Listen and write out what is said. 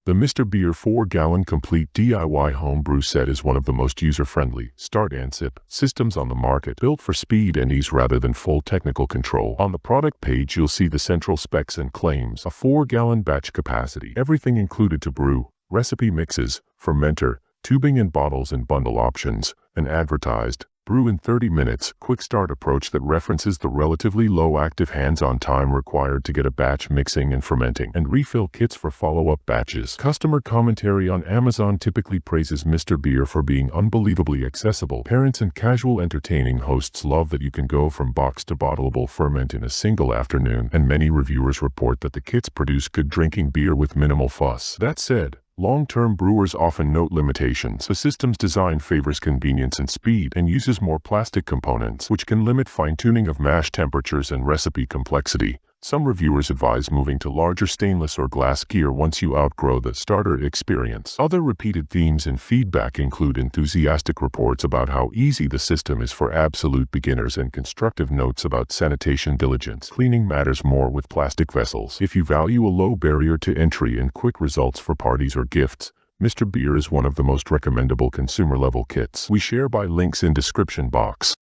The Mr. Beer 4-gallon complete DIY home brew set is one of the most user-friendly start and sip systems on the market, built for speed and ease rather than full technical control. On the product page, you'll see the central specs and claims: a 4-gallon batch capacity, everything included to brew, recipe mixes, fermenter, tubing and bottles and bundle options, an advertised brew in 30 minutes quick start approach that references the relatively low active hands-on time required to get a batch mixing and fermenting, and refill kits for follow-up batches. Customer commentary on Amazon typically praises Mr. Beer for being unbelievably accessible. Parents and casual entertaining hosts love that you can go from box to bottleable ferment in a single afternoon, and many reviewers report that the kits produce good drinking beer with minimal fuss. That said, long-term brewers often note limitations. The system's design favors convenience and speed and uses more plastic components, which can limit fine-tuning of mash temperatures and recipe complexity. Some reviewers advise moving to larger stainless or glass gear once you outgrow the starter experience. Other repeated themes in feedback include enthusiastic reports about how easy the system is for absolute beginners and constructive notes about sanitation diligence. Cleaning matters more with plastic vessels. If you value a low barrier to entry and quick results for parties or gifts, Mr. Beer is one of the most recommendable consumer-level kits. We share by links in description box.